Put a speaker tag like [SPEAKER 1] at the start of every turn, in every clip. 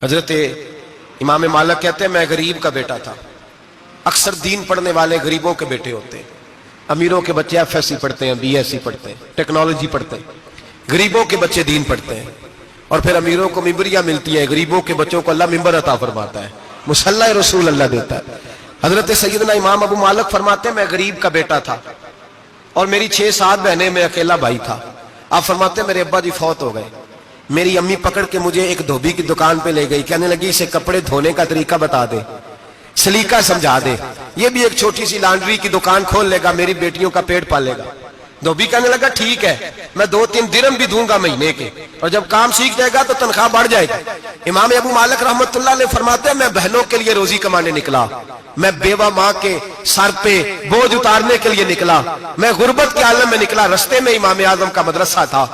[SPEAKER 1] حضرت امام مالک کہتے ہیں میں غریب کا بیٹا تھا۔ اکثر دین پڑھنے والے غریبوں کے بیٹے ہوتے ہیں۔ امیروں کے بچے ایف ایس سی پڑھتے ہیں، بی ایس سی پڑھتے ہیں، ٹیکنالوجی پڑھتے ہیں، غریبوں کے بچے دین پڑھتے ہیں، اور پھر امیروں کو ممبریاں ملتی ہیں، غریبوں کے بچوں کو اللہ ممبر عطا فرماتا ہے، مصلی رسول اللہ دیتا ہے۔ حضرت سیدنا امام ابو مالک فرماتے ہیں میں غریب کا بیٹا تھا اور میری 6-7 بہنیں، میں اکیلا بھائی تھا۔ آپ فرماتے ہیں میرے ابا جی فوت ہو گئے، میری امی پکڑ کے مجھے ایک دھوبی کی دکان پہ لے گئی، کہنے لگی اسے کپڑے دھونے کا طریقہ بتا دے، سلیقہ سمجھا دے، یہ بھی ایک چھوٹی سی لانڈری کی دکان کھول لے گا، میری بیٹیوں کا پیٹ پالے گا۔ دھوبی کہنے لگا ٹھیک ہے، میں 2-3 درہم بھی دوں گا مہینے کے، اور جب کام سیکھ جائے گا تو تنخواہ بڑھ جائے گی۔ امام ابو مالک رحمت اللہ علیہ فرماتے ہیں میں بہنوں کے لیے روزی کمانے نکلا، میں بیوہ ماں کے سر پہ بوجھ اتارنے کے لیے نکلا، میں غربت کے عالم میں نکلا۔ رستے میں امام اعظم کا مدرسہ تھا،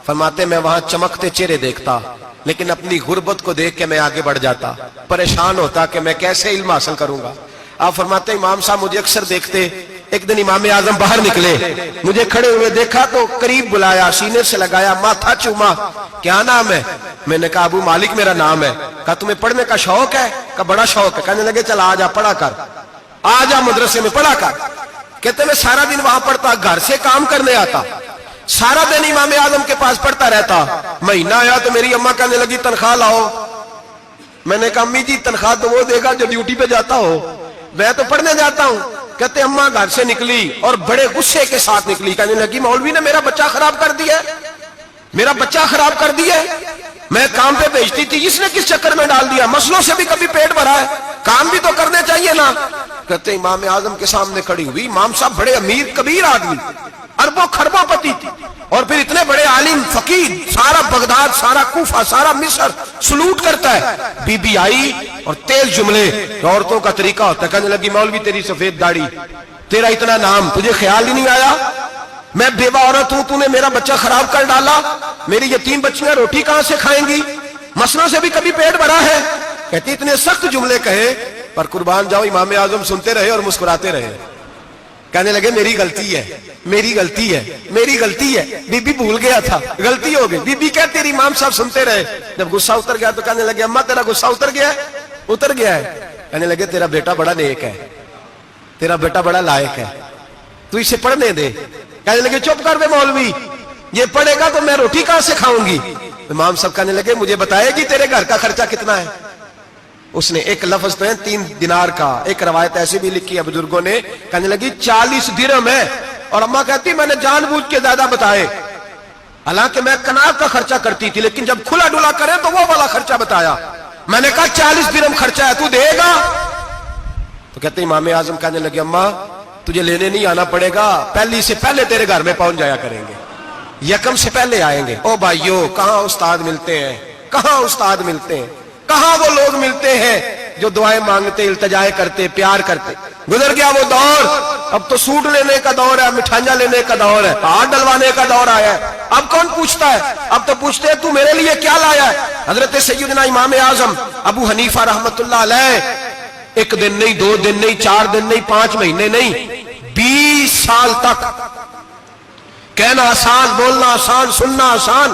[SPEAKER 1] فرماتے میں وہاں چمکتے چہرے دیکھتا، لیکن اپنی غربت کو دیکھ کے میں آگے بڑھ جاتا، پریشان ہوتا کہ میں کیسے علم حاصل کروں گا۔ آپ فرماتے ہیں امام صاحب مجھے اکثر دیکھتے، ایک دن امام اعظم باہر نکلے، مجھے کھڑے ہوئے دیکھا تو قریب بلایا، سینے سے لگایا، ماتھا چوما، کیا نام ہے؟ میں نے کہا ابو مالک میرا نام ہے۔ کہا تمہیں پڑھنے کا شوق ہے؟ کہا بڑا شوق ہے۔ کہنے لگے چل آ جا پڑھا کر، آ جا مدرسے میں پڑھا کر۔ کہتے میں سارا دن وہاں پڑھتا، گھر سے کام کرنے آتا، سارا دن امام اعظم کے پاس پڑھتا رہتا۔ مہینہ آیا تو میری اماں کہنے لگی تنخواہ لاؤ۔ میں نے کہا امی جی تنخواہ تو وہ دے گا جو ڈیوٹی پہ جاتا ہو، میں تو پڑھنے جاتا ہوں۔ کہتے اماں گھر سے نکلی اور بڑے غصے کے ساتھ نکلی، کہنے لگی مولوی نے میرا بچہ خراب کر دیا، میرا بچہ خراب کر دیا، میں کام پہ بھیجتی تھی، اس نے کس چکر میں ڈال دیا، مسلوں سے بھی کبھی پیٹ بھرا ہے، کام بھی تو کرنے چاہیے نا۔ کہتے امام اعظم کے سامنے کھڑی ہوئی، امام صاحب بڑے امیر کبیر آدمی، اربوں خربوں پتی تھی، اور پھر اتنے بڑے عالم فقیر، سارا بغداد، سارا کوفہ، سارا مصر سلوٹ کرتا ہے۔ بی بی آئی اور تیز جملے عورتوں کا طریقہ ہوتا ہے، کہنے لگی مولوی تیری سفید داڑھی، تیرا اتنا نام، تجھے خیال ہی نہیں آیا میں بیوہ عورت ہوں، تو نے میرا بچہ خراب کر ڈالا، میری یتیم بچیاں روٹی کہاں سے کھائیں گی، مسلوں سے بھی کبھی پیٹ بھرا ہے۔ کہتی اتنے سخت جملے کہے، پر قربان جاؤ امام اعظم سنتے رہے اور مسکراتے رہے۔ کہنے لگے میری غلطی ہے، میری غلطی ہے، میری غلطی ہے، بی بی بھول گیا تھا، غلطی ہو گئی۔ بی بی کہتے تیری امام صاحب سنتے رہے، جب غصہ اتر گیا تو کہنے لگے اماں تیرا غصہ اتر گیا ہے؟ اتر گیا ہے۔ کہنے لگے تیرا بیٹا بڑا نیک ہے، تیرا بیٹا بڑا لائق ہے، تو اسے پڑھنے دے۔ کہنے لگے چپ کر دے مولوی، یہ پڑھے گا تو میں روٹی کہاں سے کھاؤں گی۔ امام صاحب کہنے لگے مجھے بتائے گی تیرے گھر کا خرچہ کتنا ہے؟ اس نے ایک لفظ تو ہے 3 دینار کا، ایک روایت ایسی بھی لکھی ہے بزرگوں نے، کہنے لگی 40 درہم ہے، اور اماں کہتی میں نے جان بوجھ کے زیادہ بتائے، حالانکہ میں کناب کا خرچہ کرتی تھی، لیکن جب کھلا ڈلا کرے تو وہ والا خرچہ بتایا۔ میں نے کہا 40 درہم خرچہ ہے، تو دے گا؟ تو کہتے امام اعظم کہنے لگے اماں تجھے لینے نہیں آنا پڑے گا، پہلی سے پہلے تیرے گھر میں پہنچ جایا کریں گے، یکم سے پہلے آئیں گے۔ او بھائیو کہاں استاد ملتے ہیں، کہاں استاد ملتے ہیں، کہاں وہ لوگ ملتے ہیں جو دعائیں مانگتے، التجائے کرتے، پیار کرتے۔ گزر گیا وہ دور، اب تو سوٹ لینے کا دور ہے، مٹھائیاں لینے کا دور ہے، ہاتھ ڈلوانے کا دور آیا ہے۔ اب کون پوچھتا ہے؟ اب تو پوچھتے ہیں تو میرے لیے کیا لایا ہے۔ حضرت سیدنا امام اعظم ابو حنیفہ رحمت اللہ علیہ 1 دن نہیں، 2 دن نہیں، 4 دن نہیں، 5 مہینے نہیں، 20 سال تک، کہنا آسان، بولنا آسان، سننا آسان،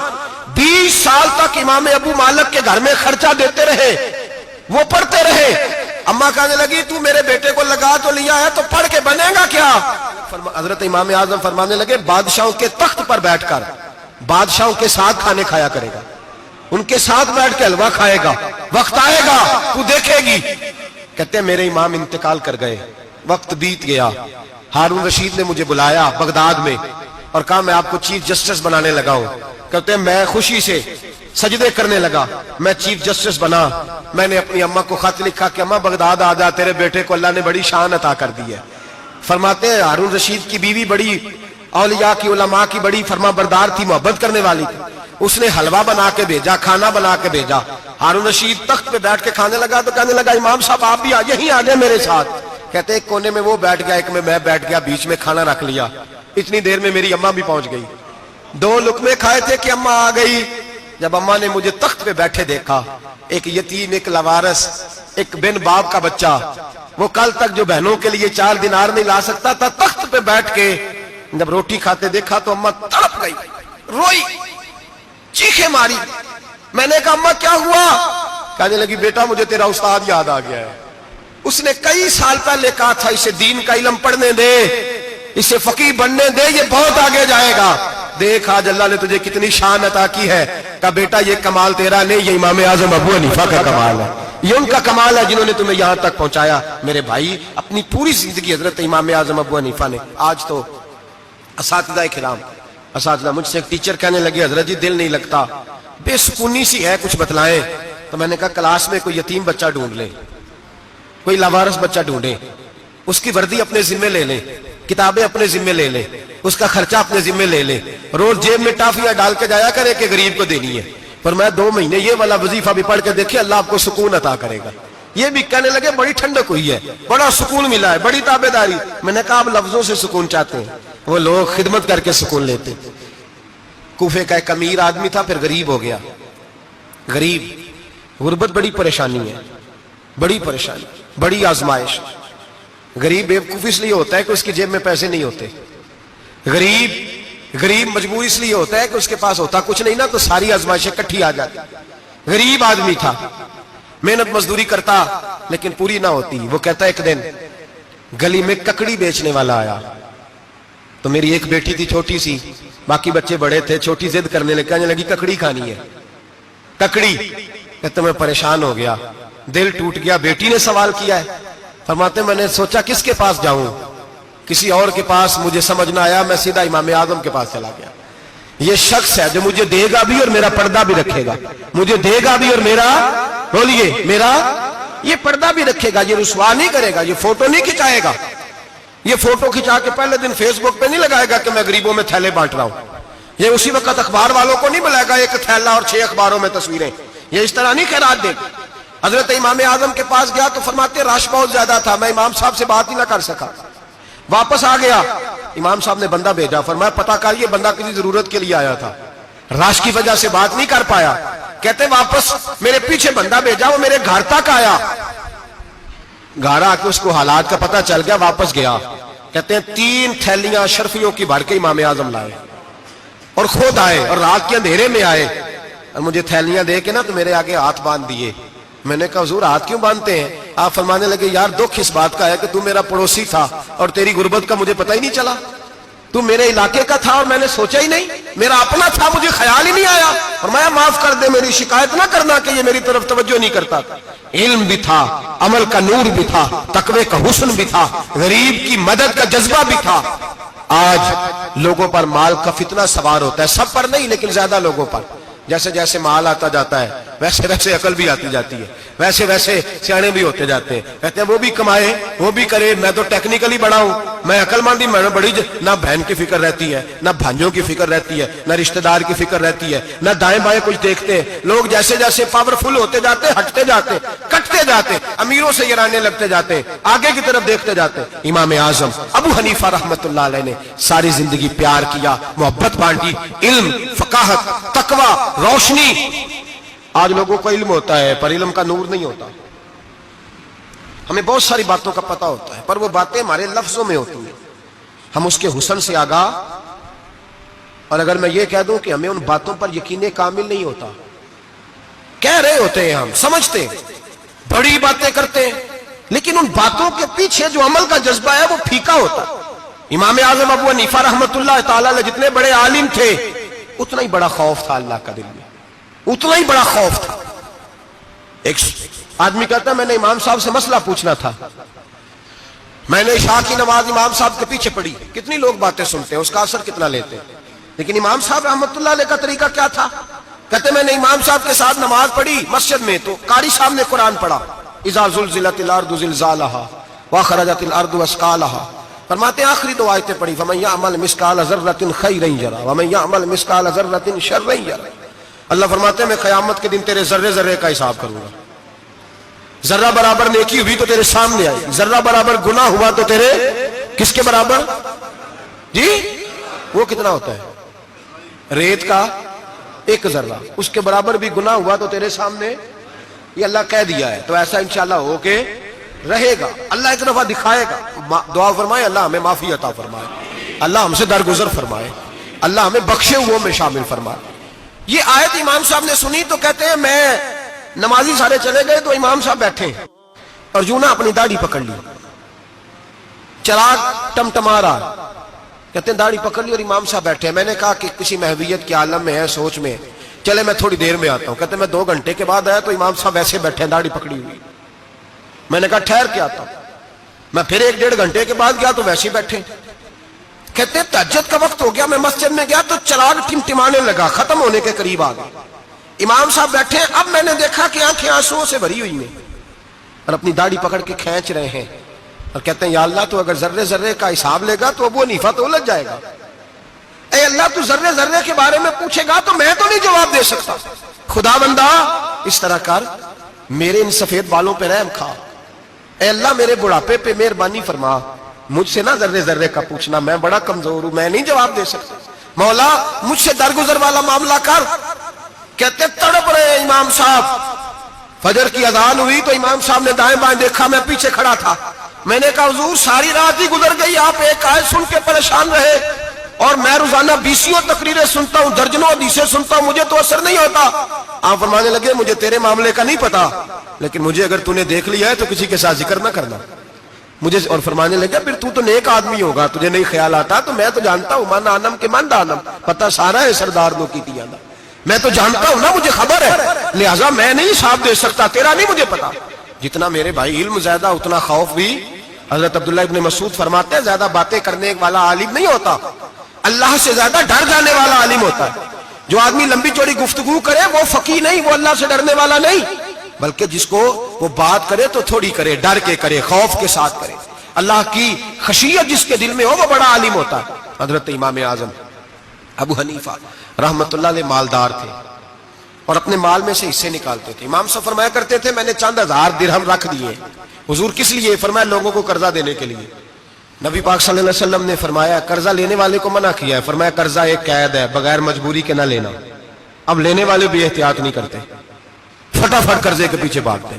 [SPEAKER 1] 20 سال تک امام ابو مالک کے گھر میں خرچہ دیتے رہے، وہ پڑھتے رہے۔ اماں کہنے لگی تو میرے بیٹے کو لگا تو لیا ہے تو پڑھ کے بنے گا کیا؟ حضرت امام اعظم فرمانے لگے بادشاہوں کے تخت پر بیٹھ کر بادشاہوں کے ساتھ کھانے کھایا کرے گا، ان کے ساتھ بیٹھ کے حلوہ کھائے گا، وقت آئے گا تو دیکھے گی۔ کہتے ہیں میرے امام انتقال کر گئے، وقت بیت گیا، ہارون رشید نے مجھے بلایا بغداد میں اور کہا میں آپ کو چیف جسٹس بنانے لگا ہوں۔ کہتے ہیں میں خوشی سے سجدے کرنے لگا، میں چیف جسٹس بنا۔ میں نے اپنی اماں کو خط لکھا کہ اماں بغداد آ جا، تیرے بیٹے کو اللہ نے بڑی شان عطا کر دی ہے۔ فرماتے ہیں ہارون رشید کی بیوی بڑی اولیاء کی، علماء کی بڑی فرما بردار تھی، محبت کرنے والی تھی، اس نے حلوہ بنا کے بھیجا، کھانا بنا کے بھیجا۔ ہارون رشید تخت پہ بیٹھ کے کھانے لگا تو کہنے لگا امام صاحب آپ بھی یہیں آ جائیں میرے ساتھ۔ کہتے ایک کونے میں وہ بیٹھ گیا، ایک میں بیٹھ گیا، بیچ میں کھانا رکھ لیا۔ اتنی دیر میں میری اماں بھی پہنچ گئی، 2 لقمے کھائے تھے کہ اماں آ گئی۔ جب اماں نے مجھے تخت پہ بیٹھے دیکھا، ایک یتیم، ایک لاوارث، ایک بن باپ کا بچہ، وہ کل تک جو بہنوں کے لیے 4 دینار نہیں لا سکتا تھا، تخت پہ بیٹھ کے جب روٹی کھاتے دیکھا تو اماں تڑپ گئی، روئی، چیخیں ماری۔ میں نے کہا اماں کیا ہوا؟ کہنے لگی بیٹا مجھے تیرا استاد یاد آ گیا ہے، اس نے کئی سال پہلے کہا تھا اسے دین کا علم پڑھنے دے، اسے فقیہ بننے دے، یہ بہت آگے جائے گا۔ دیکھ آج اللہ نے تجھے کتنی شان عطا کی ہے۔ کہا بیٹا یہ کمال تیرا نہیں، یہ امام اعظم ابو حنیفہ کا کمال ہے، یہ ان کا کمال ہے جنہوں نے تمہیں یہاں تک پہنچایا۔ میرے بھائی اپنی پوری زندگی حضرت امام اعظم ابو حنیفہ نے، آج تو اساتذہ کرام، اساتذہ مجھ سے ایک ٹیچر کہنے لگے حضرت جی دل نہیں لگتا، بے سکونی سی ہے، کچھ بتلائیں۔ تو میں نے کہا کلاس میں کوئی یتیم بچہ ڈھونڈ لیں، کوئی لاوارث بچہ ڈھونڈیں، اس کی وردی اپنے ذمے لے لیں، کتابیں اپنے ذمے لے لیں، اس کا خرچہ اپنے ذمے لے لیں، روز جیب میں ٹافیاں ڈال کے جایا کرے کہ غریب کو دینی ہے، پر میں 2 مہینے یہ والا وظیفہ بھی پڑھ کے دیکھے، اللہ آپ کو سکون عطا کرے گا۔ یہ بھی کہنے لگے بڑی ٹھنڈک ہوئی ہے، بڑا سکون ملا ہے، بڑی تابعداری۔ میں نے کہا آپ لفظوں سے سکون چاہتے ہیں، وہ لوگ خدمت کر کے سکون لیتے۔ کوفے کا ایک امیر آدمی تھا، پھر غریب ہو گیا۔ غریب، غربت بڑی پریشانی ہے، بڑی پریشانی، بڑی آزمائش۔ غریب بیوقوف اس لیے ہوتا ہے کہ اس کی جیب میں پیسے نہیں ہوتے، غریب مجبور اس لیے ہوتا ہے کہ اس کے پاس ہوتا کچھ نہیں نا، تو ساری آزمائشیں کٹھی آ جاتی۔ غریب آدمی تھا، محنت مزدوری کرتا لیکن پوری نہ ہوتی۔ وہ کہتا ایک دن گلی میں ککڑی بیچنے والا آیا، تو میری ایک بیٹی تھی چھوٹی سی، باقی بچے بڑے تھے، چھوٹی ضد کرنے لگی، کہنے لگی ککڑی کھانی ہے، ککڑی۔ کہتے میں پریشان ہو گیا، دل ٹوٹ گیا، بیٹی نے سوال کیا ہے۔ فرماتے میں نے سوچا کس کے پاس جاؤں، کسی اور کے پاس مجھے سمجھ نہ آیا، میں سیدھا امام اعظم کے پاس چلا گیا۔ یہ شخص ہے جو مجھے دے گا بھی اور میرا پردہ بھی رکھے گا، مجھے دے گا بھی اور میرا، بولیے، میرا یہ پردہ بھی رکھے گا، یہ رسوا نہیں کرے گا، یہ فوٹو نہیں کھچائے گا، یہ فوٹو کھچا کے پہلے دن فیس بک پہ نہیں لگائے گا کہ میں غریبوں میں تھیلے بانٹ رہا ہوں، یہ اسی وقت اخبار والوں کو نہیں بلائے گا ایک تھیلا اور 6 اخباروں میں تصویریں، یہ اس طرح نہیں خیرات دے گا۔ حضرت امام اعظم کے پاس گیا تو فرماتے رش بہت زیادہ تھا، میں امام صاحب سے بات ہی نہ کر سکا، واپس آ گیا۔ امام صاحب نے بندہ بھیجا، فرمایا پتہ کر یہ بندہ کسی ضرورت کے لیے آیا تھا، رش کی وجہ سے بات نہیں کر پایا۔ کہتے واپس میرے پیچھے بندہ بھیجا، وہ میرے گھر تک آیا، گھر آ کے اس کو حالات کا پتہ چل گیا، واپس گیا۔ کہتے ہیں 3 تھیلیاں اشرفیوں کی بھر کے امام اعظم لائے اور خود آئے اور رات کے اندھیرے میں آئے اور مجھے تھیلیاں دے کے نا تو میرے آگے ہاتھ باندھ دیے۔ میں نے کہا حضور ہاتھ کیوں باندھتے ہیں؟ آپ فرمانے لگے یار دکھ اس بات کا ہے کہ تو میرا پڑوسی تھا اور تیری غربت کا مجھے پتہ ہی نہیں چلا، تو میرے علاقے کا تھا اور میں نے سوچا ہی نہیں، میرا اپنا تھا مجھے خیال ہی نہیں آیا۔ فرمایا معاف کر دے، میری شکایت نہ کرنا کہ یہ میری طرف توجہ نہیں کرتا۔ علم بھی تھا، عمل کا نور بھی تھا، تقوی کا حسن بھی تھا، غریب کی مدد کا جذبہ بھی تھا۔ آج لوگوں پر مال کا فتنہ سوار ہوتا ہے، سب پر نہیں لیکن زیادہ لوگوں پر۔ جیسے جیسے مال آتا جاتا ہے ویسے ویسے عقل بھی آتی جاتی ہے، ویسے ویسے سیانے بھی ہوتے جاتے ہیں۔ کہتے ہیں وہ بھی کمائے وہ بھی کرے، میں تو ٹیکنیکلی بڑا ہوں، میں عقل مندی، میں نے بڑی نہ بہن کی فکر رہتی ہے، نہ بھانجوں کی فکر رہتی ہے، نہ رشتہ دار کی فکر رہتی ہے، نہ دائیں بائیں کچھ دیکھتے ہیں۔ لوگ جیسے جیسے پاورفل ہوتے جاتے ہٹتے جاتے، کٹتے جاتے، امیروں سے گرانے لگتے جاتے، آگے کی طرف دیکھتے جاتے۔ امام اعظم ابو حنیفہ رحمۃ اللہ علیہ نے ساری زندگی پیار کیا، محبت بانٹی، علم، فقاہت، تقوی، روشنی۔ آج لوگوں کو علم ہوتا ہے پر علم کا نور نہیں ہوتا، ہمیں بہت ساری باتوں کا پتہ ہوتا ہے پر وہ باتیں ہمارے لفظوں میں ہوتی ہیں، ہم اس کے حسن سے آگاہ۔ اور اگر میں یہ کہہ دوں کہ ہمیں ان باتوں پر یقین کامل نہیں ہوتا، کہہ رہے ہوتے ہیں، ہم سمجھتے ہیں، بڑی باتیں کرتے ہیں، لیکن ان باتوں کے پیچھے جو عمل کا جذبہ ہے وہ پھیکا ہوتا ہے۔ امام اعظم ابو حنیفہ رحمۃ اللہ تعالیٰ علیہ جتنے بڑے عالم تھے اتنا ہی بڑا خوف تھا اللہ کا دل میں، اتنا ہی بڑا خوف تھا۔ ایک آدمی کہتا ہے میں نے امام صاحب سے مسئلہ پوچھنا تھا، میں نے عشاء کی نماز امام صاحب کے پیچھے پڑھی، کتنی لوگ باتیں سنتے ہیں، اس کا اثر کتنا لیتے ہیں، لیکن امام صاحب رحمۃ اللہ علیہ کا طریقہ کیا تھا؟ کہتے میں نے امام صاحب کے ساتھ نماز پڑھی مسجد میں، تو قاری صاحب نے قرآن پڑھا، اذا زلزلت الارض زلزالہا واخرجت الارض اثقالہا، فرماتے ہیں آخری 2 آیتیں پڑھی، فمن یعمل مثقال ذرۃ خیرا یرہ ومن یعمل مثقال ذرۃ شرا یرہ۔ اللہ فرماتے ہیں میں قیامت کے دن تیرے ذرے ذرے کا حساب کروں گا، ذرہ برابر نیکی ہوئی تو تیرے سامنے آئی، ذرہ برابر گناہ ہوا تو تیرے کس کے برابر؟ جی وہ کتنا ہوتا ہے؟ ریت کا 1 ذرہ، اس کے برابر بھی گناہ ہوا تو تیرے سامنے، یہ اللہ کہہ دیا ہے، تو ایسا انشاءاللہ ہو کے رہے گا۔ اللہ ایک دفعہ دکھائے گا، دعا فرمائے اللہ ہمیں معافی عطا فرمائے، اللہ ہم سے درگزر فرمائے، اللہ ہمیں بخشے ہوئوں میں شامل فرمائے۔ یہ آیت امام صاحب نے سنی تو کہتے ہیں میں نمازی سارے چلے گئے تو امام صاحب بیٹھے اور یوں نہ اپنی داڑھی پکڑ لی, چراغ ٹمٹما رہا, کہتے ہیں داڑھی پکڑ لی اور امام صاحب بیٹھے. میں نے کہا کہ کسی محویت کے عالم میں ہے, سوچ میں, چلے میں تھوڑی دیر میں آتا ہوں. کہتے ہیں میں 2 گھنٹے کے بعد آیا تو امام صاحب ویسے بیٹھے ہیں داڑھی پکڑی ہوئی. میں نے کہا ٹھہر کے آتا ہوں. میں پھر 1-1.5 گھنٹے کے بعد گیا تو ویسے ہی بیٹھے. کہتے ہیں تہجد کا وقت ہو گیا, میں مسجد میں گیا تو چراغ ٹمٹمانے لگا, ختم ہونے کے قریب آ گیا. امام صاحب بیٹھے, اب میں نے دیکھا کہ آنکھیں آنسوؤں سے بھری ہوئی ہیں اور اپنی داڑھی پکڑ کے کھینچ رہے ہیں اور کہتے ہیں یا اللہ تو اگر ذرے ذرے کا حساب لے گا تو ابو حنیفہ تو الجھ جائے گا. اے اللہ تو ذرے ذرے کے بارے میں پوچھے گا تو میں تو نہیں جواب دے سکتا. خدا بندہ اس طرح کر, میرے ان سفید بالوں پہ رحم کھا. اے اللہ میرے بڑھاپے پہ مہربانی فرما, مجھ سے نہ ذرے ذرے کا پوچھنا, میں بڑا کمزور ہوں, میں نہیں جواب دے سکتا. مولا مجھ سے درگزر والا معاملہ کر. کہتے تڑپ رہے امام صاحب. فجر کی اذان ہوئی تو امام صاحب نے دائیں بائیں دیکھا, میں پیچھے کھڑا تھا. میں نے کہا حضور ساری رات ہی گزر گئی, آپ ایک آیت سن کے پریشان رہے اور میں روزانہ 20 تقریریں سنتا ہوں, درجنوں حدیثیں سنتا ہوں, مجھے تو اثر نہیں ہوتا. آپ فرمانے لگے مجھے تیرے معاملے کا نہیں پتا, لیکن مجھے اگر تو نے دیکھ لیا ہے تو کسی کے ساتھ ذکر نہ کرنا مجھے. اور فرمانے لگے پھر تو نیک آدمی ہوگا, تجھے نہیں خیال آتا, تو میں تو جانتا ہوں من آنم کے من دانم, پتہ سارا ہے سردار دو کی تیانا, میں تو جانتا ہوں نا, مجھے خبر ہے, لہٰذا میں نہیں حساب دے سکتا, تیرا نہیں مجھے پتا. جتنا میرے بھائی علم زیادہ اتنا خوف بھی. حضرت عبداللہ ابن مسعود فرماتے ہیں زیادہ باتیں کرنے والا عالم نہیں ہوتا, اللہ سے زیادہ ڈر جانے والا عالم ہوتا ہے. جو آدمی لمبی چوڑی گفتگو کرے وہ فقیہ نہیں, وہ اللہ سے ڈرنے والا نہیں, بلکہ جس کو وہ بات کرے تو تھوڑی کرے, ڈر کے کرے, خوف کے ساتھ کرے. اللہ کی خشیت جس کے دل میں ہو وہ بڑا عالم ہوتا ہے. حضرت امام اعظم ابو حنیفہ رحمت اللہ علیہ مالدار تھے اور اپنے مال میں سے حصے نکالتے تھے. امام صاحب فرمایا کرتے تھے میں نے چند 1000 درہم رکھ دیے. حضور کس لیے؟ فرمایا لوگوں کو قرضہ دینے کے لیے. نبی پاک صلی اللہ علیہ وسلم نے فرمایا قرضہ لینے والے کو منع کیا ہے, فرمایا قرضہ ایک قید ہے, بغیر مجبوری کے نہ لینا. اب لینے والے بھی احتیاط نہیں کرتے, فٹافٹ قرضے کے پیچھے بھاگتے.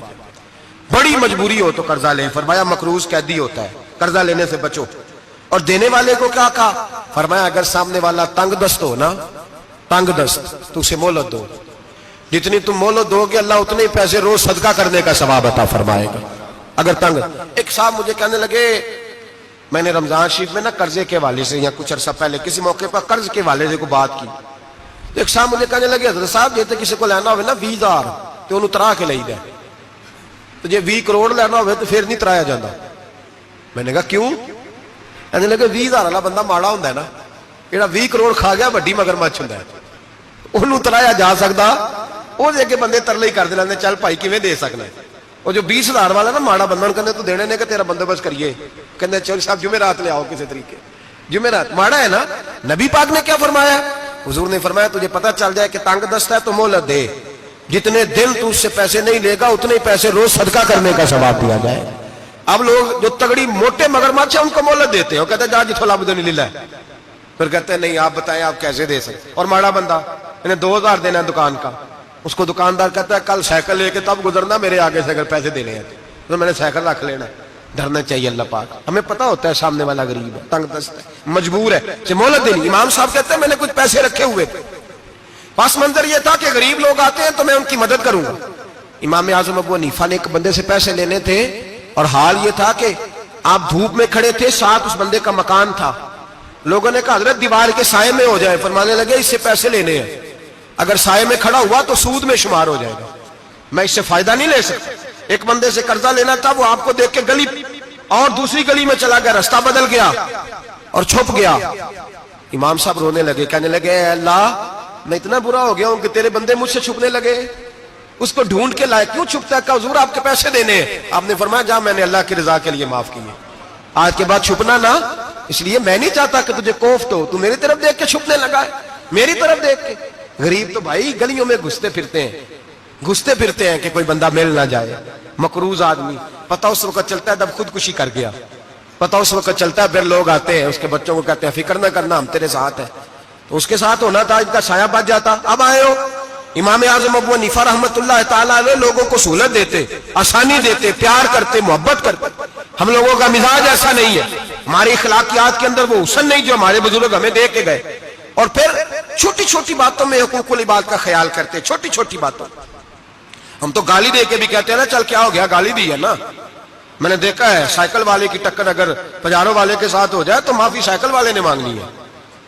[SPEAKER 1] بڑی مجبوری ہو تو قرضہ لیں, فرمایا مقروض قیدی ہوتا ہے, قرضہ لینے سے بچو. اور دینے والے کو کیا کہا؟ فرمایا اگر سامنے والا تنگ دست ہو نا, تنگ دست, تو اسے مہلت دو. جتنی تم مہلت دو گے اللہ اتنے پیسے روز صدقہ کرنے کا ثواب عطا فرمائے گا. اگر تنگ. ایک صاحب مجھے کہنے لگے, میں نے رمضان شریف میں نا قرضے کے والے سے یا کچھ عرصہ پہلے کسی موقع پر قرض کے والے سے کو بات کی. ایک صاحب مجھے کہنے لگے حضرت صاحب جیسے کسی کو لینا ہوئے نا 20,000 تو انہوں ترا کے لئی دے, تو جے 20 کروڑ لینا ہوئے تو پھر نہیں ترایا جاتا. میں نے کہا کیوں؟ کہنے لگے 20,000 والا بندہ ماڑا ہوندا ہے نا, جڑا 20 کروڑ کھا گیا بڑی مگرمچھ ہوندا ہے, انہوں ترایا جا سکدا, وہ دے کے بندے ترلے ہی کر دے لیندے چل بھائی کیویں دے سکنا ہے. وہ جو 20,000 والا نا ماڑا بندہ انہوں کہندے تو دینے نے کہ تیرا بندوبست کریے, کہندے چل صاحب جمعرات لے آؤ کسی طریقے. جمعرات ماڑا ہے نا. نبی پاک نے کیا فرمایا؟ حضور نے فرمایا تجھے پتہ چل جائے کہ تنگ دست ہے تو مہلت دے, جتنے دن تو اس سے پیسے نہیں لے گا اتنے پیسے روز صدقہ کرنے کا ثواب دیا جائے. اب لوگ جو تگڑی موٹے مگرمچھ ہیں ان کو مہلت دیتے ہیں, وہ کہتے ہیں جا جتھوں لب دے نہیں لے, پھر کہتے ہیں نہیں آپ بتائیں آپ کیسے دے سکتے. اور ماڑا بندہ انہیں 2,000 دینا ہے دکان کا, اس کو دکاندار کہتا ہے کل سائیکل لے کے تب گزرنا میرے آگے سے اگر پیسے دینے ہیں تو میں نے سائیکل رکھ لینا. ڈرنا چاہیے اللہ پاک, ہمیں پتا ہوتا ہے سامنے والا غریب ہے, تنگ دست ہے, مجبور ہے, اسے مہلت دینی. امام صاحب کہتے ہیں میں نے کچھ پیسے رکھے ہوئے, پس منظر یہ تھا کہ غریب لوگ آتے ہیں تو میں ان کی مدد کروں گا. امام اعظم ابو حنیفہ نے ایک بندے سے پیسے لینے تھے اور حال یہ تھا کہ آپ دھوپ میں کھڑے تھے, ساتھ اس بندے کا مکان تھا. لوگوں نے کہا حضرت دیوار کے سائے میں ہو جائے. فرمانے لگے اس سے پیسے لینے ہیں, اگر سائے میں کھڑا ہوا تو سود میں شمار ہو جائے گا, میں اس سے فائدہ نہیں لے سکتا. ایک بندے سے قرضہ لینا تھا, وہ آپ کو دیکھ کے گلی اور دوسری گلی میں چلا گیا, رستہ بدل گیا اور چھپ گیا. امام صاحب رونے لگے, کہنے لگے اے اللہ میں اتنا برا ہو گیا ہوں کہ تیرے بندے مجھ سے چھپنے لگے. اس کو ڈھونڈ کے لائے, کیوں چھپتا ہے؟ کہ حضور آپ کے پیسے دینے ہیں. آپ نے فرمایا جا میں نے اللہ کی رضا کے لیے معاف کیے, آج کے بعد چھپنا نہ, اس لیے میں نہیں چاہتا کہ تجھے کوفت ہو, تو میری طرف دیکھ کے چھپنے لگا ہے, میری طرف دیکھ کے. غریب تو بھائی گلیوں میں گھستے پھرتے ہیں کہ کوئی بندہ مل نہ جائے. مقروض آدمی پتہ اس وقت چلتا ہے جب خودکشی کر گیا, پتہ اس وقت چلتا ہے پھر لوگ آتے ہیں اس کے بچوں کو کہتے ہیں فکر نہ کرنا ہم تیرے ساتھ ہیں, تو اس کے ساتھ ہونا تھا, ان کا سایہ بچ جاتا. اب آئے ہو امام اعظم ابو حنیفہ رحمت اللہ تعالیٰ علیہ لوگوں کو سہولت دیتے, آسانی دیتے, پیار کرتے, محبت کرتے. ہم لوگوں کا مزاج ایسا نہیں ہے, ہماری اخلاقیات کے اندر وہ حسن نہیں جو ہمارے بزرگ ہمیں دے کے گئے. اور پھر چھوٹی چھوٹی باتوں میں حقوق العباد کا خیال کرتے, چھوٹی چھوٹی باتوں. ہم تو گالی دے کے بھی کہتے ہیں نا چل کیا ہو گیا, گالی دی ہے نا. میں نے دیکھا ہے سائیکل والے کی ٹکر اگر پجارو والے کے ساتھ ہو جائے تو معافی سائیکل والے نے مانگنی ہے,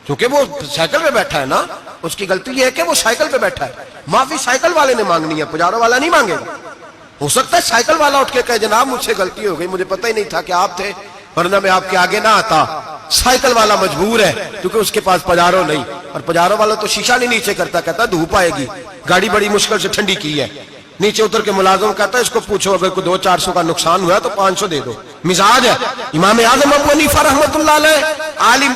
[SPEAKER 1] کیونکہ وہ سائیکل پہ بیٹھا ہے نا, اس کی غلطی یہ ہے کہ وہ سائیکل پہ بیٹھا ہے. معافی سائیکل والے نے مانگنی ہے, پجارو والا نہیں مانگے گا. ہو سکتا ہے سائیکل والا اٹھ کے کہے جناب مجھ سے غلطی ہو گئی, مجھے پتہ ہی نہیں تھا کہ آپ تھے, ورنہ میں آپ کے آگے نہ آتا. سائیکل والا مجبور ہے کیونکہ اس کے پاس پجارو نہیں, اور پجارو والا تو شیشہ نہیں نیچے کرتا, کہتا دھوپ آئے گی, گاڑی بڑی مشکل سے ٹھنڈی کی ہے. نیچے اتر کے ملازم کہتا ہے اس کو پوچھو اگر کوئی 200-400 کا نقصان ہوا تو 500 دے دو. مزاج ہے. امام اعظم ابو حنیفہ رحمۃ اللہ علیہ عالم,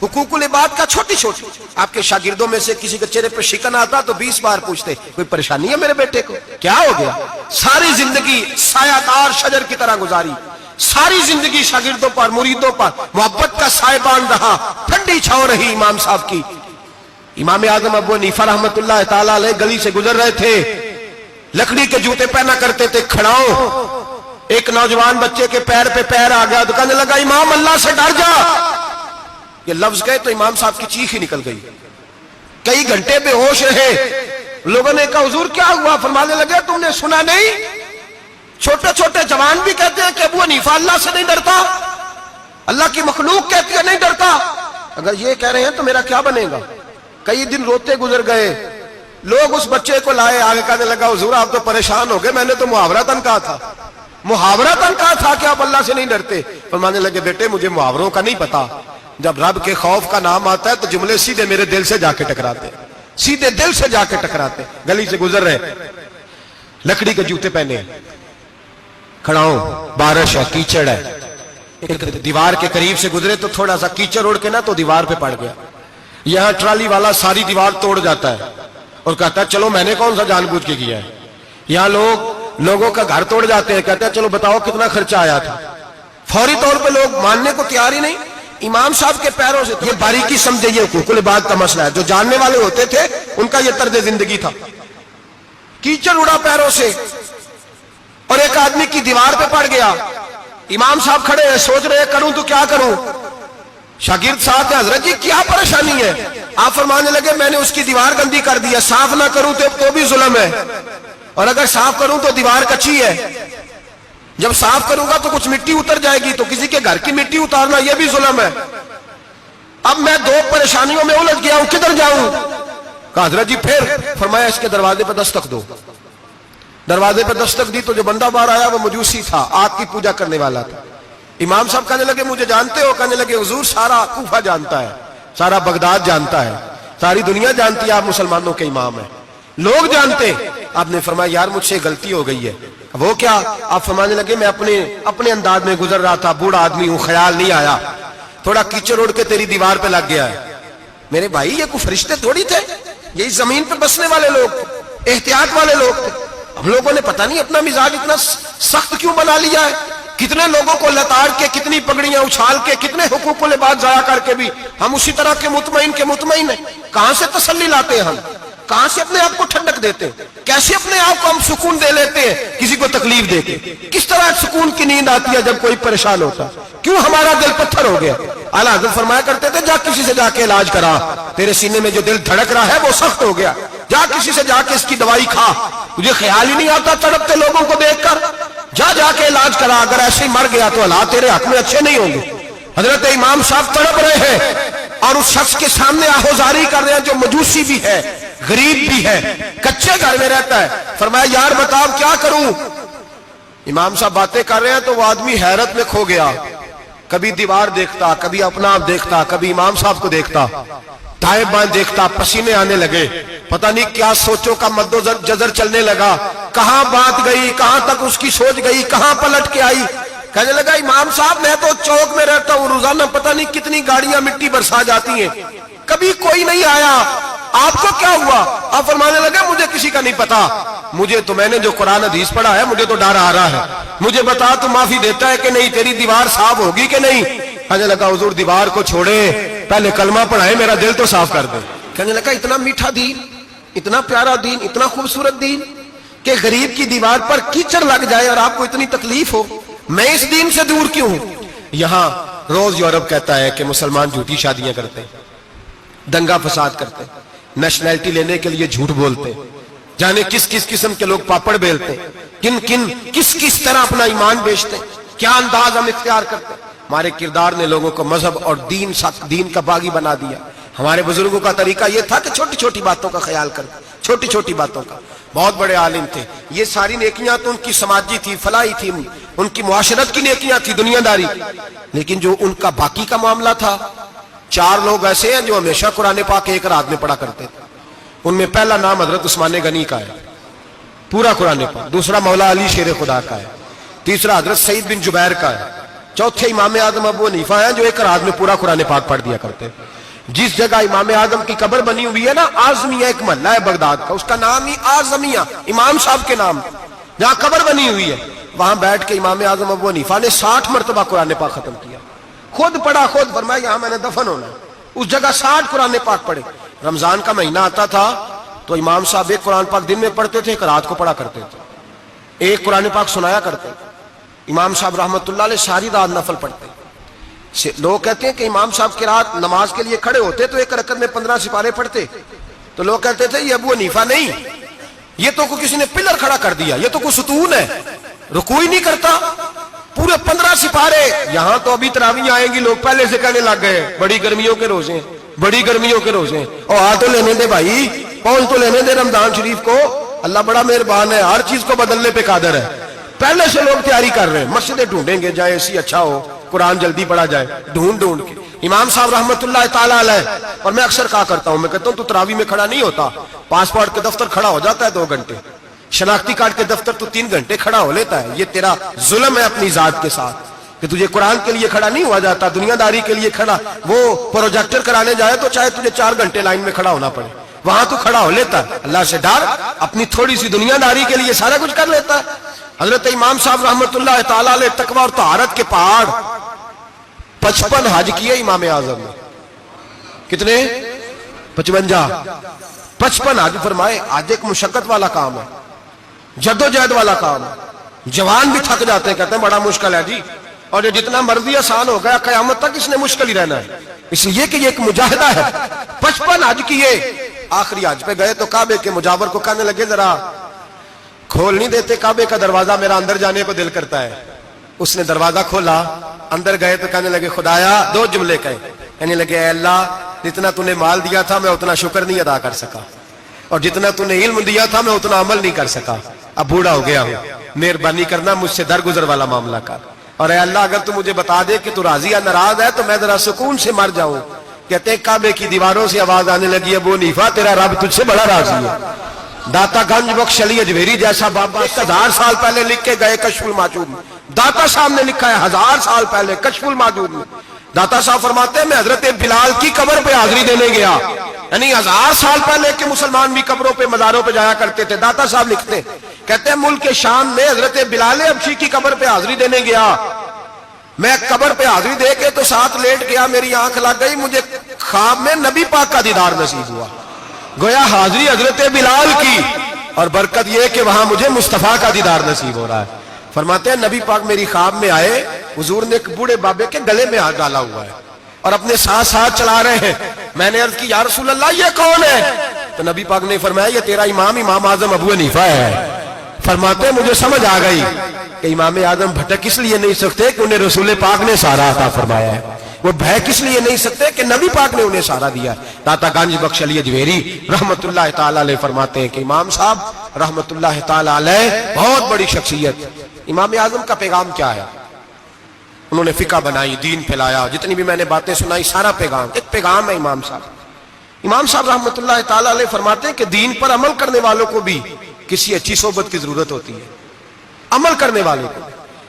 [SPEAKER 1] حقوق العباد کا چھوٹی چھوٹی, آپ کے شاگردوں میں سے کسی کے چہرے پہ شکن آتا تو 20 بار پوچھتے کوئی پریشانی ہے میرے بیٹے کو, کیا ہو گیا. ساری زندگی سایہ دار شجر کی طرح گزاری, ساری زندگی شاگردوں پر مریدوں پر محبت کا سائبان رہا, ٹھنڈی چھاؤں رہی امام صاحب کی. امام اعظم ابو حنیفہ رحمۃ اللہ تعالی علیہ گلی سے گزر رہے تھے, لکڑی کے جوتے پہنا کرتے تھے, کھڑاؤں. ایک نوجوان بچے کے پیر پہ پیر آ گیا تو کہنے لگا امام اللہ سے ڈر جا. یہ لفظ گئے تو امام صاحب کی چیخ ہی نکل گئی. کئی گھنٹے بے ہوش رہے. لوگوں نے کہا حضور کیا ہوا؟ فرمانے لگے تم نے سنا نہیں, چھوٹے چھوٹے جوان بھی کہتے ہیں کہ ابو حنیفہ اللہ سے نہیں ڈرتا, اللہ کی مخلوق کہتی ہے نہیں ڈرتا. اگر یہ کہہ رہے ہیں تو میرا کیا بنے گا. کئی دن روتے گزر گئے. لوگ اس بچے کو لائے, آگے کہنے لگا حضور آپ تو پریشان ہو گئے, میں نے تو محاورتاً کہا تھا, محاورتاً کہا تھا کہ آپ اللہ سے نہیں ڈرتے. فرمانے لگے بیٹے مجھے محاوروں کا نہیں پتا, جب رب کے خوف کا نام آتا ہے تو جملے سیدھے میرے دل سے جا کے ٹکراتے, سیدھے دل سے جا کے ٹکراتے. گلی سے گزر رہے, لکڑی کے جوتے پہنے, کھڑاؤں, بارش ہے, کیچڑ ہے. ایک دیوار کے قریب سے گزرے تو تھوڑا سا کیچڑ اڑ کے نا تو دیوار پہ پڑ گیا. یہاں ٹرالی والا ساری دیوار توڑ جاتا ہے اور کہتا ہے چلو میں نے کون سا جان بوجھ کے کیا ہے. یہاں لوگوں کا گھر توڑ جاتے ہیں, کہتے ہیں چلو بتاؤ کتنا خرچہ آیا تھا. فوری طور پہ لوگ ماننے کو تیار ہی نہیں. امام صاحب کے پیروں سے, یہ باریکی سمجھے, یہ حقوق العباد کا مسئلہ ہے. جو جاننے والے ہوتے تھے ان کا یہ طرز زندگی تھا. کیچڑ اڑا پیروں سے اور ایک آدمی کی دیوار پہ پڑ گیا. امام صاحب کھڑے ہیں, سوچ رہے کروں تو کیا کروں. شاگرد صاحب نے حضرت جی کیا پریشانی ہے؟ آپ فرمانے لگے میں نے اس کی دیوار گندی کر دی ہے, صاف نہ کروں تو بھی ظلم ہے, اور اگر صاف کروں تو دیوار کچی ہے. جب صاف کروں گا تو کچھ مٹی اتر جائے گی, تو کسی کے گھر کی مٹی اتارنا یہ بھی ظلم ہے. اب میں دو پریشانیوں میں الجھ گیا ہوں, کدھر جاؤں؟ کہا حضرت جی پھر. فرمایا اس کے دروازے پہ دستک دو. دروازے پہ دستک دی تو جو بندہ باہر آیا وہ مجوسی تھا, آگ کی پوجا کرنے والا تھا. امام صاحب کہنے لگے مجھے جانتے ہو؟ کہنے لگے حضور سارا کوفہ جانتا ہے, سارا بغداد جانتا ہے, ساری دنیا جانتی ہے آپ مسلمانوں کے امام ہیں, لوگ جانتے. آپ نے فرمایا یار مجھ سے غلطی ہو گئی ہے. وہ کیا؟ آپ فرمانے لگے میں اپنے انداز میں گزر رہا تھا, بوڑھا آدمی ہوں, خیال نہیں آیا, تھوڑا کیچڑ اڑ کے تیری دیوار پہ لگ گیا ہے. میرے بھائی یہ کوئی فرشتے تھوڑی تھے, یہی زمین پہ بسنے والے لوگ, احتیاط والے لوگ تھے. ہم لوگوں نے پتہ نہیں اپنا مزاج اتنا سخت کیوں بنا لیا ہے. کتنے لوگوں کو لتاڑ کے, کتنی پگڑیاں اچھال کے, کتنے حقوق العباد ضائع کر کے بھی ہم اسی طرح کے مطمئن ہیں. کہاں سے تسلی لاتے ہیں ہم, کہاں سے اپنے آپ کو ٹھنڈک دیتے ہیں, کیسے اپنے آپ کو ہم سکون دے لیتے ہیں کسی کو تکلیف دے کے. کس طرح سکون کی نیند آتی ہے جب کوئی پریشان ہوتا, کیوں ہمارا دل پتھر ہو گیا. اعلیٰ حضرت فرمایا کرتے تھے جا کسی سے جا کے علاج کرا, تیرے سینے میں جو دل دھڑک رہا ہے وہ سخت ہو گیا, جا کسی سے جا کے اس کی دوائی کھا, تجھے خیال ہی نہیں آتا تڑپتے لوگوں کو دیکھ کر, جا کے علاج کرا. اگر ایسے ہی مر گیا تو حالات تیرے حق میں اچھے نہیں ہوں گے. حضرت امام صاحب تڑپ رہے ہیں اور اس شخص کے سامنے آہوزاری کر رہے ہیں جو مجوسی بھی ہے, غریب بھی ہے, کچے گھر میں رہتا ہے. فرمایا یار بتاؤ کیا کروں. امام صاحب باتیں کر رہے ہیں تو وہ آدمی حیرت میں کھو گیا, کبھی دیوار دیکھتا, کبھی اپنا آپ دیکھتا, کبھی امام صاحب کو دیکھتا, دائیں بائیں دیکھتا, پسینے آنے لگے, پتہ نہیں کیا سوچوں کا مد و جزر چلنے لگا, کہاں بات گئی, کہاں تک اس کی سوچ گئی, کہاں پلٹ کے آئی. کہنے لگا امام صاحب میں تو چوک میں رہتا ہوں, روزانہ پتہ نہیں کتنی گاڑیاں مٹی برسا جاتی ہیں, کبھی کوئی نہیں آیا, آپ کو کیا ہوا؟ آپ فرمانے لگے مجھے کسی کا نہیں پتا, مجھے تو میں نے جو قرآن حدیث پڑھا ہے مجھے تو ڈر آ رہا ہے, مجھے بتا تو معافی دیتا ہے کہ نہیں, تیری دیوار صاف ہوگی کہ نہیں. کہنے لگا حضور دیوار کو چھوڑے, پہلے کلمہ پڑھائے, میرا دل تو صاف کر دے. کہنے لگا اتنا میٹھا دین, اتنا پیارا دین, اتنا خوبصورت دین کہ غریب کی دیوار پر کیچڑ لگ جائے اور آپ کو اتنی تکلیف ہو, میں اس دین سے دور کیوں ہوں. یہاں روز یورپ کہتا ہے کہ مسلمان جھوٹی شادیاں کرتے ہیں, دنگا فساد کرتے ہیں, نیشنلٹی لینے کے لیے جھوٹ بولتے ہیں, جانے کس کس قسم کے لوگ پاپڑ بیلتے ہیں، کس کس طرح اپنا ایمان بیچتے ہیں، کیا انداز ہم اختیار کرتے ہیں۔ ہمارے کردار نے لوگوں کو مذہب اور دین کا باغی بنا دیا۔ ہمارے بزرگوں کا طریقہ یہ تھا کہ چھوٹی چھوٹی باتوں کا خیال کرتے، چھوٹی چھوٹی باتوں کا۔ بہت بڑے عالم تھے، یہ ساری نیکیاں تو ان کی سماجی تھی، فلاحی تھی، ان کی معاشرت کی نیکیاں تھی، دنیا داری، لیکن جو ان کا باقی کا معاملہ تھا، 4 لوگ ایسے ہیں جو ہمیشہ قرآن پاک ایک رات میں پڑھا کرتے تھے۔ ان میں پہلا نام حضرت عثمان غنی کا ہے، پورا قرآن پاک۔ دوسرا مولا علی شیر خدا کا ہے۔ تیسرا حضرت سعید بن جبیر کا ہے۔ چوتھے امام اعظم ابو حنیفہ ہیں جو ایک رات میں پورا قرآن پاک پڑھ دیا کرتے۔ جس جگہ امام اعظم کی قبر بنی ہوئی ہے نا، اعظمیہ ایک محلہ ہے بغداد کا، اس کا نام ہی اعظمیہ، امام صاحب کے نام، جہاں قبر بنی ہوئی ہے، وہاں بیٹھ کے امام اعظم ابو حنیفہ نے 60 مرتبہ قرآن پاک ختم کیا، خود پڑھا، خود فرمایا یہاں میں نے دفن ہونا ہے۔ اس جگہ 60 قرآن پاک پڑھے۔ رمضان کا مہینہ آتا تھا تو امام صاحب ایک قرآن پاک دن میں پڑھتے تھے، ایک رات کو پڑھا کرتے تھے، ایک قرآن پاک سنایا کرتے تھے۔ امام صاحب رحمۃ اللہ علیہ ساری رات نفل پڑھتے۔ لوگ کہتے ہیں کہ امام صاحب کی رات نماز کے لیے کھڑے ہوتے تو ایک رکعت میں 15 سپارے پڑھتے، تو لوگ کہتے تھے یہ ابو حنیفہ نہیں، یہ تو کسی نے پلر کھڑا کر دیا، یہ تو کوئی ستون ہے، رکوع ہی نہیں کرتا، پورے 15 سپارے۔ یہاں تو ابھی تراویح آئیں گی، لوگ پہلے سے کہنے لگ گئے بڑی گرمیوں کے روزے، بڑی گرمیوں کے روزے، اور آ تو لینے دے بھائی، پہنچ تو لینے دے رمضان شریف کو، اللہ بڑا مہربان ہے، ہر چیز کو بدلنے پہ قادر ہے۔ پہلے سے لوگ تیاری کر رہے ہیں، مسجدیں ڈھونڈیں گے جائے اسی اچھا ہو، قرآن جلدی پڑھا جائے، ڈھونڈ کے۔ امام صاحب رحمۃ اللہ تعالیٰ علیہ، اور میں اکثر کہا کرتا ہوں، میں کہتا ہوں تو تراویح میں کھڑا نہیں ہوتا، پاسپورٹ کے دفتر کھڑا ہو جاتا ہے 2 گھنٹے، شناختی کارڈ کے دفتر تو 3 گھنٹے کھڑا ہو لیتا ہے۔ یہ تیرا ظلم ہے اپنی ذات کے ساتھ کہ تجھے قرآن کے لیے کھڑا نہیں ہوا جاتا، دنیا داری کے لیے کھڑا۔ وہ پروجیکٹر کرانے جائے تو چاہے تجھے 4 گھنٹے لائن میں کھڑا ہونا پڑے، وہاں تو کھڑا ہو لیتا ہے۔ اللہ سے ڈر، اپنی تھوڑی سی دنیا داری کے لیے سارا کچھ کر لیتا ہے۔ حضرت امام صاحب رحمۃ اللہ تعالیٰ علیہ تقویٰ اور طہارت کے پہاڑ 55 حج کیے امام اعظم نے۔ کتنے؟ 55 حج فرمائے۔ آج ایک مشقت والا کام ہے، جدوجہد والا کام ہے، جوان بھی تھک جاتے ہیں، کہتے ہیں بڑا مشکل ہے جی، اور یہ جتنا مرضی آسان ہو گیا قیامت تک اس نے مشکل ہی رہنا ہے، اس لیے کہ یہ ایک مجاہدہ ہے۔ 55 حج کیے۔ آخری حج پہ گئے تو کعبے کے مجاور کو کہنے لگے ذرا کھول نہیں دیتے کعبے کا دروازہ، میرا اندر جانے کو دل کرتا ہے۔ اس نے دروازہ کھولا، اندر گئے تو کہنے لگے خدایا، 2 جملے کہے، کہنے لگے اے اللہ، جتنا تو نے مال دیا تھا میں اتنا شکر نہیں ادا کر سکا، اور جتنا تو نے علم دیا تھا میں اتنا عمل نہیں کر سکا، اب بوڑھا ہو گیا ہوں، مہربانی کرنا مجھ سے درگزر والا معاملہ کر، اور اے اللہ اگر تو مجھے بتا دے کہ تو راضی یا ناراض ہے تو میں ذرا سکون سے مر جاؤں۔ کہتے ہیں کعبے کی دیواروں سے آواز آنے لگی، ابو حنیفہ تیرا رب تجھ سے بڑا راضی ہے۔ داتا گنج بخش علی اجمیری جیسا بابا 1000 سال پہلے لکھ کے گئے کشف الماجود میں، داتا صاحب نے لکھا ہے 1000 سال پہلے کشف الماجود میں۔ داتا صاحب فرماتے ہیں میں حضرت بلال کی قبر پہ حاضری دینے گیا، یعنی 1000 سال پہلے کے مسلمان بھی قبروں پہ مزاروں پہ جایا کرتے تھے۔ داتا صاحب لکھتے کہتے ہیں ملک شام میں حضرت بلال حبشی کی قبر پہ حاضری دینے گیا، میں قبر پہ حاضری دے کے تو ساتھ لیٹ گیا، میری آنکھ لگ گئی، مجھے خواب میں نبی پاک کا دیدار نصیب ہوا، گویا حاضری حضرت بلال کی، اور برکت یہ کہ وہاں مجھے مصطفیٰ کا دیدار نصیب ہو رہا ہے۔ فرماتے ہیں نبی پاک میری خواب میں آئے، حضور نے ایک بوڑھے بابے کے گلے میں ہاتھ ڈالا ہوا ہے اور اپنے ساتھ چلا رہے ہیں۔ میں نے عرض کی یا رسول اللہ یہ کون ہے؟ تو نبی پاک نے فرمایا یہ تیرا امام اعظم ابو حنیفہ ہے۔ فرماتے ہیں مجھے سمجھ آ گئی کہ امام اعظم بھٹک اس لیے نہیں سکتے کہ انہیں رسول پاک نے سارا عطا فرمایا ہے، وہ بہک اس لیے نہیں سکتے کہ نبی پاک نے انہیں سارا دیا۔ داتا گنج بخش علی اجمیری رحمت اللہ تعالی علیہ فرماتے ہیں کہ امام صاحب رحمت اللہ تعالی علیہ بہت بڑی شخصیت۔ امام اعظم کا پیغام کیا ہے؟ انہوں نے فقہ بنائی، دین پھیلایا، جتنی بھی میں نے باتیں سنائی سارا پیغام، ایک پیغام ہے امام صاحب۔ امام صاحب رحمت اللہ تعالی علیہ فرماتے ہیں کہ دین پر عمل کرنے والوں کو بھی کسی اچھی صحبت کی ضرورت ہوتی ہے، عمل کرنے والے کو۔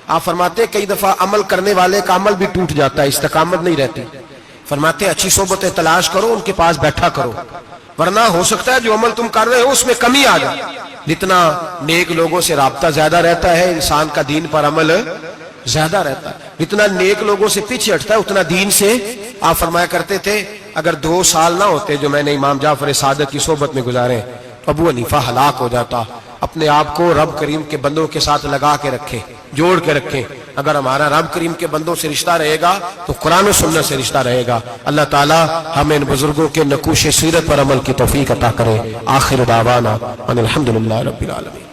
[SPEAKER 1] آپ فرماتے ہیں کئی دفعہ عمل کرنے والے کا عمل بھی ٹوٹ جاتا ہے، استقامت نہیں رہتی۔ فرماتے ہیں اچھی صحبتیں تلاش کرو، ان کے پاس بیٹھا کرو، ورنہ ہو سکتا ہے جو عمل تم کر رہے ہو اس میں کمی آ جائے۔ جتنا نیک لوگوں سے رابطہ زیادہ رہتا ہے انسان کا دین پر عمل زیادہ رہتا ہے، جتنا نیک لوگوں سے پیچھے ہٹتا ہے اتنا دین سے۔ آپ فرمایا کرتے تھے اگر 2 سال نہ ہوتے جو میں نے امام جعفر صادق کی صحبت میں گزارے، ابو حنیفہ ہلاک ہو جاتا۔ اپنے آپ کو رب کریم کے بندوں کے ساتھ لگا کے رکھے، جوڑ کے رکھیں، اگر ہمارا رب کریم کے بندوں سے رشتہ رہے گا تو قرآن و سنت سے رشتہ رہے گا. اللہ تعالی ہمیں ان بزرگوں کے نقوش سیرت پر عمل کی توفیق عطا کرے. آخر دعوانا ان الحمدللہ رب العالمین.